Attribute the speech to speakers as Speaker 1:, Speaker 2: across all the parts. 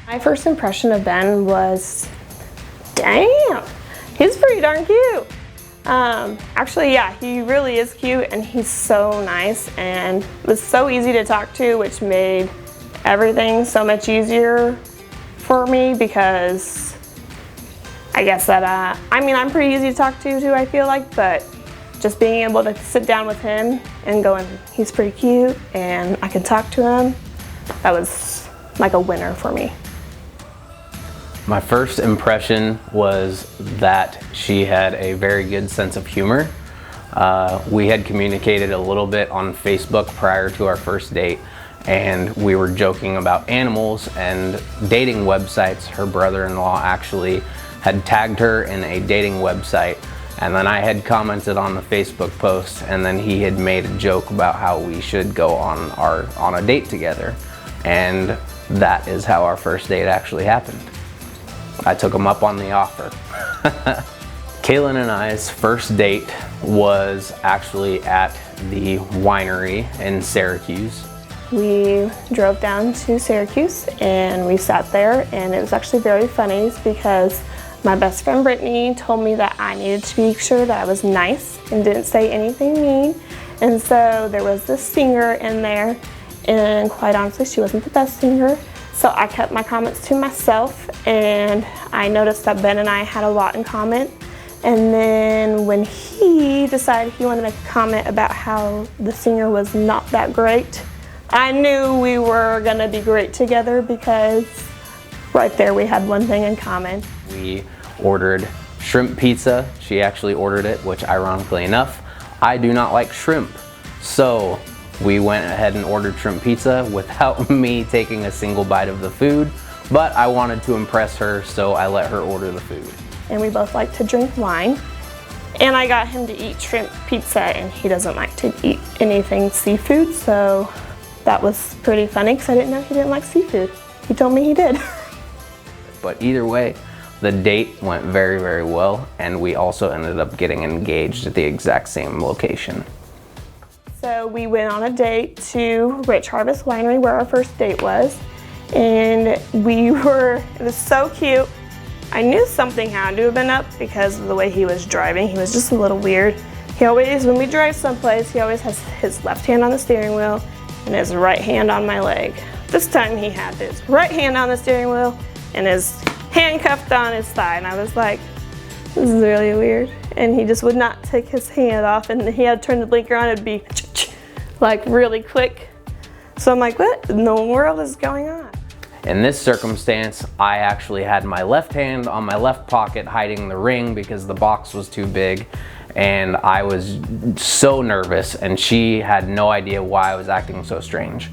Speaker 1: My first impression of Ben was, damn, he's pretty darn cute. Actually, yeah, he really is cute and he's so nice and was so easy to talk to, which made everything so much easier for me because I guess that, I mean, I'm pretty easy to talk to too, I feel like, but just being able to sit down with him and going, he's pretty cute and I can talk to him, that was like a winner for me.
Speaker 2: My first impression was that she had a very good sense of humor. We had communicated a little bit on Facebook prior to our first date, and we were joking about animals and dating websites. Her brother-in-law actually had tagged her in a dating website, and then I had commented on the Facebook post, and then he had made a joke about how we should go on a date together. And that is how our first date actually happened. I took him up on the offer. KayeLynn and I's first date was actually at the winery in Syracuse.
Speaker 1: We drove down to Syracuse and we sat there, and it was actually very funny because my best friend Brittany told me that I needed to be sure that I was nice and didn't say anything mean. And so there was this singer in there, and quite honestly, she wasn't the best singer. So I kept my comments to myself, and I noticed that Ben and I had a lot in common. And then when he decided he wanted to make a comment about how the singer was not that great, I knew we were gonna be great together because right there we had one thing in common.
Speaker 2: We ordered shrimp pizza. She actually ordered it, which ironically enough, I do not like shrimp. So we went ahead and ordered shrimp pizza without me taking a single bite of the food, but I wanted to impress her, so I let her order the food.
Speaker 1: And we both like to drink wine, and I got him to eat shrimp pizza, and he doesn't like to eat anything seafood, so that was pretty funny because I didn't know he didn't like seafood. He told me he did.
Speaker 2: But either way, the date went very, very well, and we also ended up getting engaged at the exact same location.
Speaker 1: So we went on a date to Rich Harvest Winery where our first date was, and it was so cute. I knew something had to have been up because of the way he was driving. He was just a little weird. He always, when we drive someplace, he always has his left hand on the steering wheel and his right hand on my leg. This time he had his right hand on the steering wheel and his handcuffed on his thigh, and I was like, this is really weird. And he just would not take his hand off, and he had to turn the blinker on. It'd be like really quick. So I'm like, what in the world is going on?
Speaker 2: In this circumstance, I actually had my left hand on my left pocket hiding the ring because the box was too big, and I was so nervous, and she had no idea why I was acting so strange.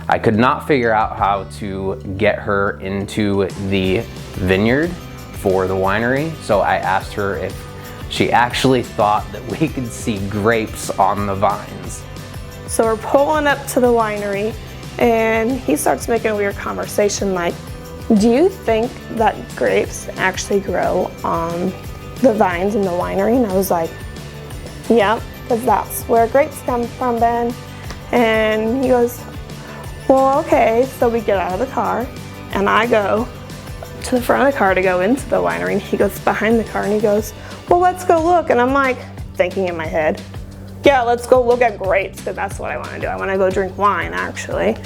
Speaker 2: I could not figure out how to get her into the vineyard for the winery, so I asked her if she actually thought that we could see grapes on the vines.
Speaker 1: So we're pulling up to the winery, and he starts making a weird conversation like, do you think that grapes actually grow on the vines in the winery? And I was like, yeah, because that's where grapes come from, Ben. And he goes, well, okay. So we get out of the car, and I go to the front of the car to go into the winery, and he goes behind the car and he goes, well, let's go look. And I'm like thinking in my head, yeah, let's go look at grapes, because that's what I want to do. I want to go drink wine, actually.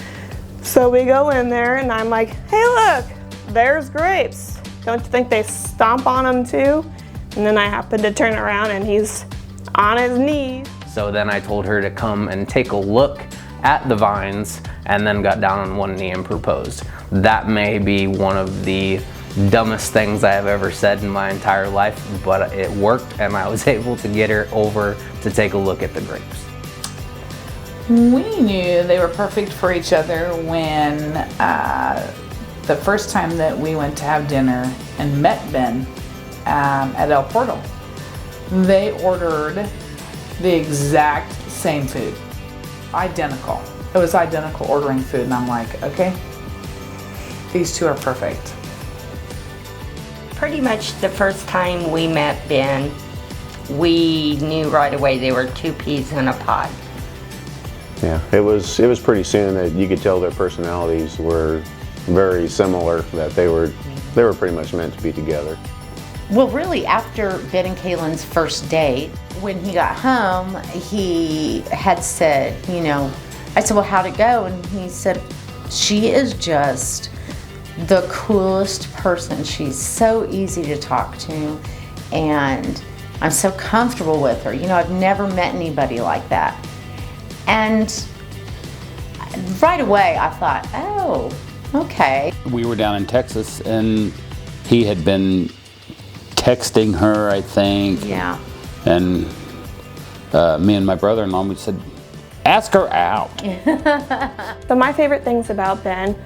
Speaker 1: So we go in there, and I'm like, hey, look, there's grapes. Don't you think they stomp on them too? And then I happen to turn around, and he's on his knees.
Speaker 2: So then I told her to come and take a look at the vines, and then got down on one knee and proposed. That may be one of the dumbest things I have ever said in my entire life, but it worked, and I was able to get her over to take a look at the grapes.
Speaker 3: We knew they were perfect for each other when the first time that we went to have dinner and met Ben at El Portal. They ordered the exact same food, identical. It was identical ordering food, and I'm like, okay, these two are perfect.
Speaker 4: Pretty much the first time we met Ben, we knew right away they were two peas in a pod.
Speaker 5: Yeah, it was pretty soon that you could tell their personalities were very similar, that they were pretty much meant to be together.
Speaker 6: Well, really, after Ben and KayeLynn's first date, when he got home, he had said, you know, I said, well, how'd it go? And he said, she is just the coolest person. She's so easy to talk to, and I'm so comfortable with her. You know, I've never met anybody like that. And right away, I thought, oh, okay.
Speaker 7: We were down in Texas, and he had been texting her, I think.
Speaker 6: Yeah.
Speaker 7: And me and my brother-in-law, we said, ask her out.
Speaker 1: But my favorite things about Ben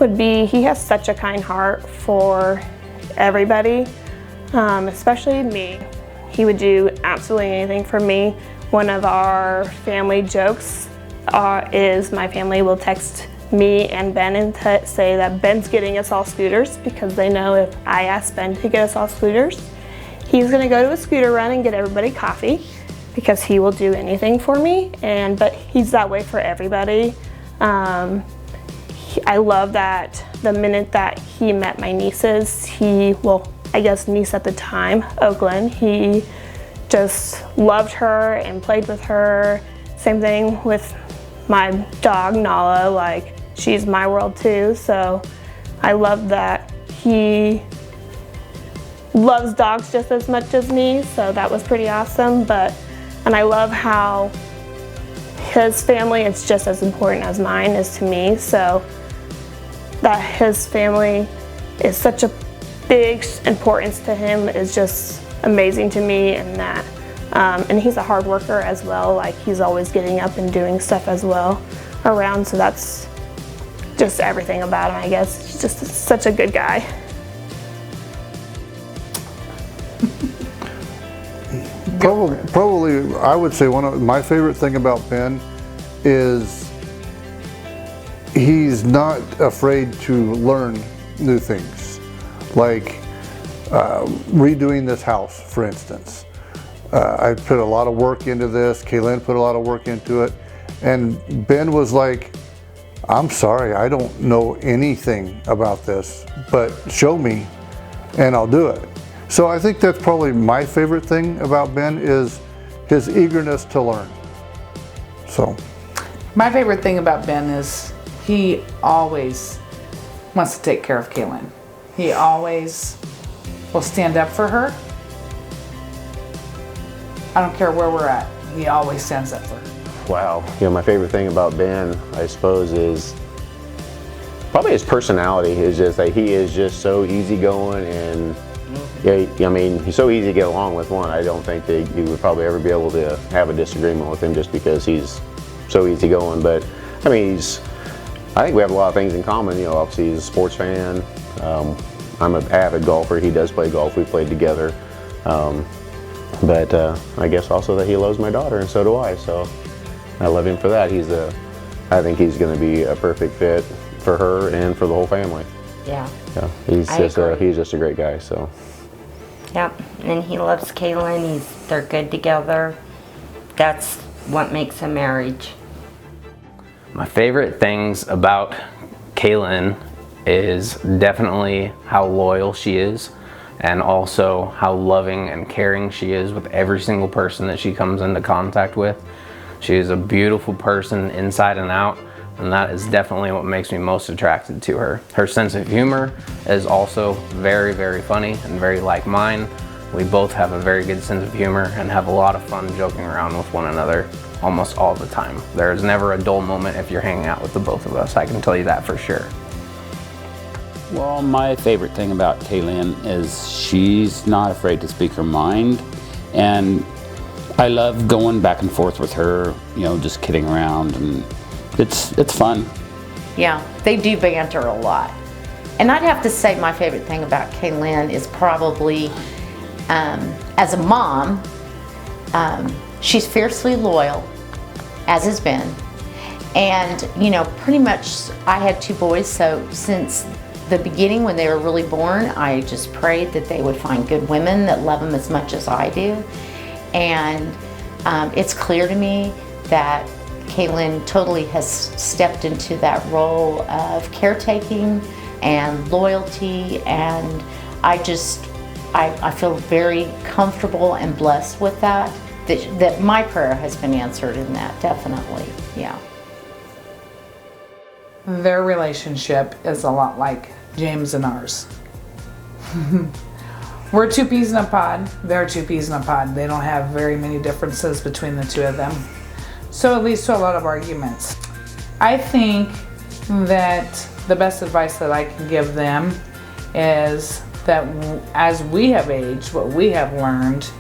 Speaker 1: would be he has such a kind heart for everybody, especially me. He would do absolutely anything for me. One of our family jokes is my family will text me and Ben and say that Ben's getting us all scooters, because they know if I ask Ben to get us all scooters, he's gonna go to a scooter run and get everybody coffee, because he will do anything for me. But he's that way for everybody. I love that the minute that he met my nieces, I guess niece at the time, Oakland, he just loved her and played with her. Same thing with my dog, Nala, like she's my world too. So I love that he loves dogs just as much as me, so that was pretty awesome. And I love how his family is just as important as mine is to me, so that his family is such a big importance to him is just amazing to me. And he's a hard worker as well, like he's always getting up and doing stuff as well around, so that's just everything about him, I guess. He's just such a good guy.
Speaker 8: Probably, I would say one of my favorite thing about Ben is he's not afraid to learn new things, like redoing this house, for instance. I put a lot of work into this. KayeLynn put a lot of work into it, and Ben was like, "I'm sorry, I don't know anything about this, but show me, and I'll do it." So I think that's probably my favorite thing about Ben is his eagerness to learn. So,
Speaker 3: My favorite thing about Ben is he always wants to take care of KayeLynn. He always will stand up for her. I don't care where we're at, he always stands up for her.
Speaker 5: Wow, my favorite thing about Ben, I suppose, is probably his personality. Is just that he is just so easygoing, and I mean, he's so easy to get along with. One, I don't think that you would probably ever be able to have a disagreement with him just because he's so easygoing. But I mean, I think we have a lot of things in common. Obviously he's a sports fan. I'm an avid golfer. He does play golf. We played together. But I guess also that he loves my daughter, and so do I. So I love him for that. I think he's going to be a perfect fit for her and for the whole family.
Speaker 4: Yeah.
Speaker 5: Yeah, he's just a great guy. So.
Speaker 4: Yep, and he loves KayeLynn. They're good together. That's what makes a marriage.
Speaker 2: My favorite things about KayeLynn is definitely how loyal she is, and also how loving and caring she is with every single person that she comes into contact with. She is a beautiful person inside and out, and that is definitely what makes me most attracted to her. Her sense of humor is also very, very funny and very like mine. We both have a very good sense of humor and have a lot of fun joking around with one another almost all the time. There is never a dull moment if you're hanging out with the both of us, I can tell you that for sure.
Speaker 7: Well, my favorite thing about KayeLynn is she's not afraid to speak her mind, and I love going back and forth with her, just kidding around, and it's fun.
Speaker 6: Yeah, they do banter a lot. And I'd have to say my favorite thing about KayeLynn is probably, as a mom, she's fiercely loyal, as has Ben. And, pretty much I had 2 boys, so since the beginning when they were really born, I just prayed that they would find good women that love them as much as I do. And it's clear to me that KayeLynn totally has stepped into that role of caretaking and loyalty, and I feel very comfortable and blessed with that my prayer has been answered in that, definitely, yeah.
Speaker 3: Their relationship is a lot like James and ours. We're two peas in a pod, they're two peas in a pod. They don't have very many differences between the two of them. So it leads to a lot of arguments. I think that the best advice that I can give them is that as we have aged, what we have learned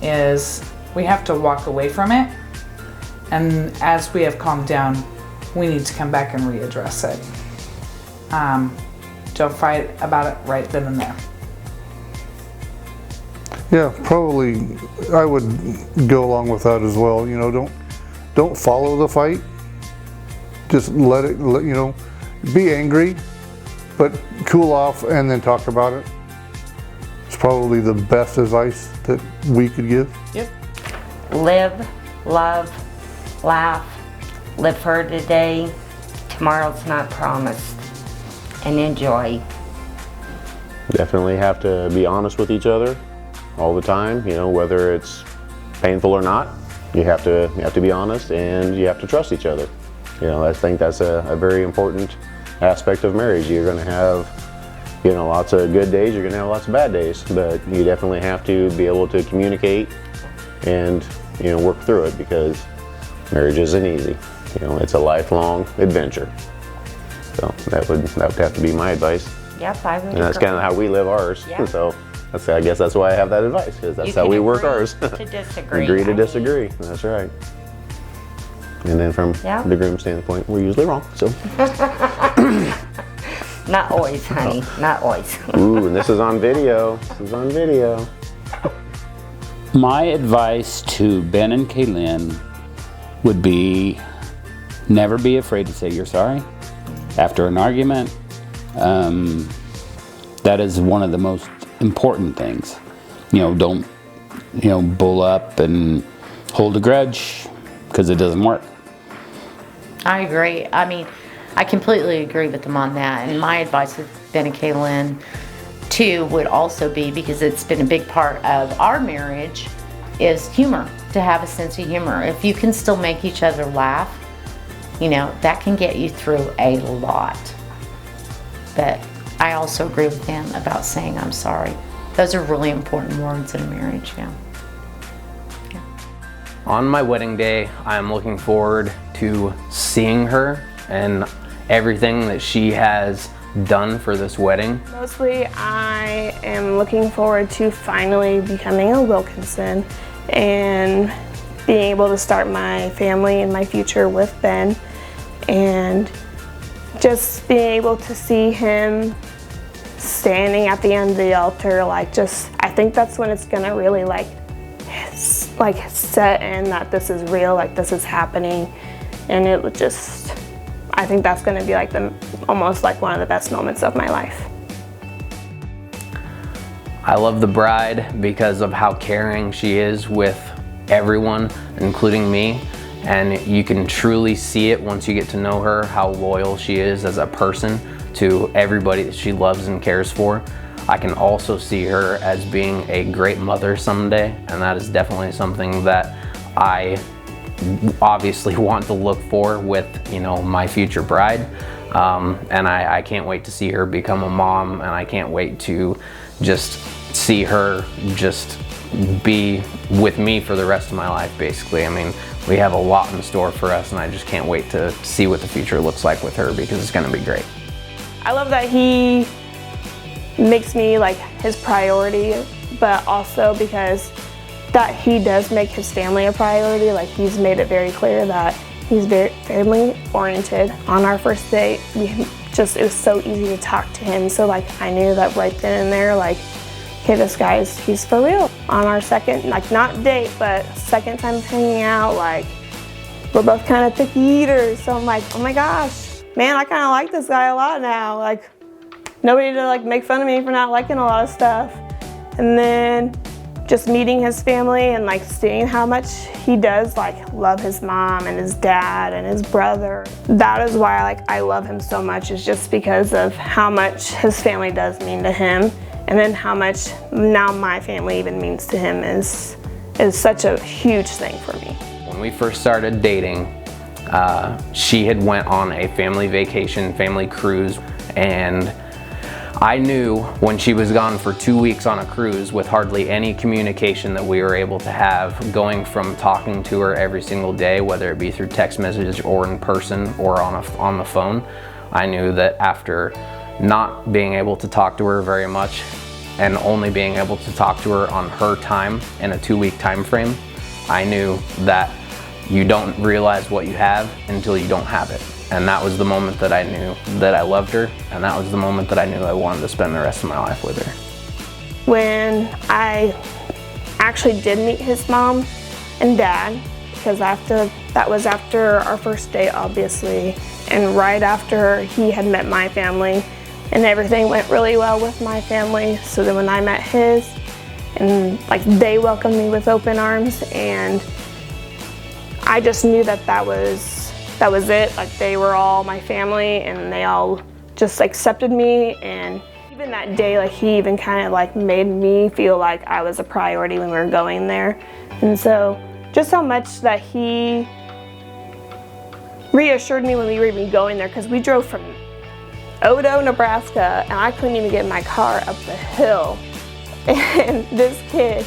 Speaker 3: is we have to walk away from it. And as we have calmed down, we need to come back and readdress it. Don't fight about it right then and there.
Speaker 8: Yeah, probably I would go along with that as well. You know, don't follow the fight. Just let you know, be angry, but cool off and then talk about it. It's probably the best advice that we could give.
Speaker 3: Yep.
Speaker 4: Live, love, laugh, live for today. Tomorrow's not promised. And enjoy.
Speaker 5: Definitely have to be honest with each other all the time, you know, whether it's painful or not. You have to be honest, and you have to trust each other. You know, I think that's a very important aspect of marriage. You're going to have, you know, lots of good days, you're going to have lots of bad days, but you definitely have to be able to communicate and, you know, work through it, because marriage isn't easy. You know, it's a lifelong adventure. So that would have to be my advice.
Speaker 4: Yep, I would
Speaker 5: And that's
Speaker 4: agree.
Speaker 5: kind of how we live ours.
Speaker 4: Yeah.
Speaker 5: So I guess that's why I have that advice, because that's
Speaker 4: You
Speaker 5: how
Speaker 4: can
Speaker 5: we work
Speaker 4: agree
Speaker 5: ours.
Speaker 4: to disagree.
Speaker 5: Agree
Speaker 4: I
Speaker 5: to
Speaker 4: mean,
Speaker 5: disagree. That's right. And then from
Speaker 4: Yeah.
Speaker 5: the groom's standpoint, we're usually wrong. So.
Speaker 4: Not always, honey. Not always.
Speaker 5: Ooh, and this is on video. This is on video.
Speaker 7: My advice to Ben and KayeLynn would be never be afraid to say you're sorry after an argument. That is one of the most important things. You know, don't, you know, bull up and hold a grudge, because it doesn't work.
Speaker 6: I agree. I mean, I completely agree with them on that. And my advice with Ben and KayeLynn too would also be, because it's been a big part of our marriage, is humor. To have a sense of humor. If you can still make each other laugh, you know, that can get you through a lot. But I also agree with them about saying I'm sorry. Those are really important words in a marriage, yeah.
Speaker 2: On my wedding day, I'm looking forward to seeing her and everything that she has done for this wedding.
Speaker 1: Mostly, I am looking forward to finally becoming a Wilkinson and being able to start my family and my future with Ben, and just being able to see him standing at the end of the altar, like, just, I think that's when it's gonna really like set in that this is real, like this is happening, and it would just, I think that's gonna be like almost like one of the best moments of my life.
Speaker 2: I love the bride because of how caring she is with everyone, including me. And you can truly see it once you get to know her, how loyal she is as a person to everybody that she loves and cares for. I can also see her as being a great mother someday, and that is definitely something that I obviously want to look for with, you know, my future bride. And I can't wait to see her become a mom, and I can't wait to just see her just be with me for the rest of my life, basically. I mean, we have a lot in store for us, and I just can't wait to see what the future looks like with her, because it's gonna be great.
Speaker 1: I love that he makes me like his priority, but also because that he does make his family a priority. Like, he's made it very clear that he's very family oriented. On our first date, it was so easy to talk to him. So like, I knew that right then and there, like, okay, this guy's, he's for real. On our second, like, not date, but second time hanging out, like, we're both kind of picky eaters. So I'm like, oh my gosh, man, I kind of like this guy a lot now. Like, nobody to like make fun of me for not liking a lot of stuff. And then just meeting his family and like seeing how much he does like love his mom and his dad and his brother. That is why I love him so much, is just because of how much his family does mean to him, and then how much now my family even means to him is such a huge thing for me.
Speaker 2: When we first started dating, she had went on a family vacation, family cruise, and I knew when she was gone for 2 weeks on a cruise with hardly any communication that we were able to have, going from talking to her every single day, whether it be through text message or in person or on the phone, I knew that after not being able to talk to her very much and only being able to talk to her on her time in a 2-week time frame, I knew that you don't realize what you have until you don't have it. And that was the moment that I knew that I loved her, and that was the moment that I knew I wanted to spend the rest of my life with her.
Speaker 1: When I actually did meet his mom and dad, because that was after our first date, obviously, and right after he had met my family, and everything went really well with my family. So then when I met his, and like they welcomed me with open arms, and I just knew that was it. Like they were all my family, and they all just accepted me. And even that day, like he even kind of like made me feel like I was a priority when we were going there. And so just how much that he reassured me when we were even going there, because we drove from Odo, Nebraska, and I couldn't even get my car up the hill. And this kid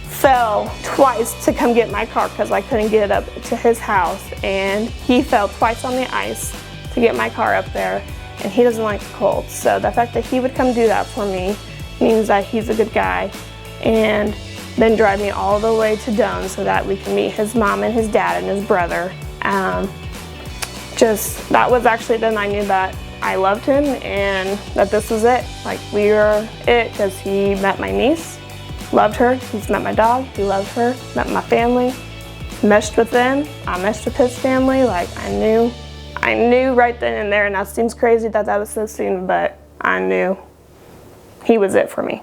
Speaker 1: fell twice to come get my car because I couldn't get it up to his house, and he fell twice on the ice to get my car up there, and he doesn't like the cold. So the fact that he would come do that for me means that he's a good guy, and then drive me all the way to Doane so that we can meet his mom and his dad and his brother. That was actually then I knew that I loved him and that this was it. Like we were it, because he met my niece, loved her. He's met my dog, he loved her, met my family, meshed with them, I meshed with his family. Like I knew right then and there, and that seems crazy that was so soon, but I knew he was it for me.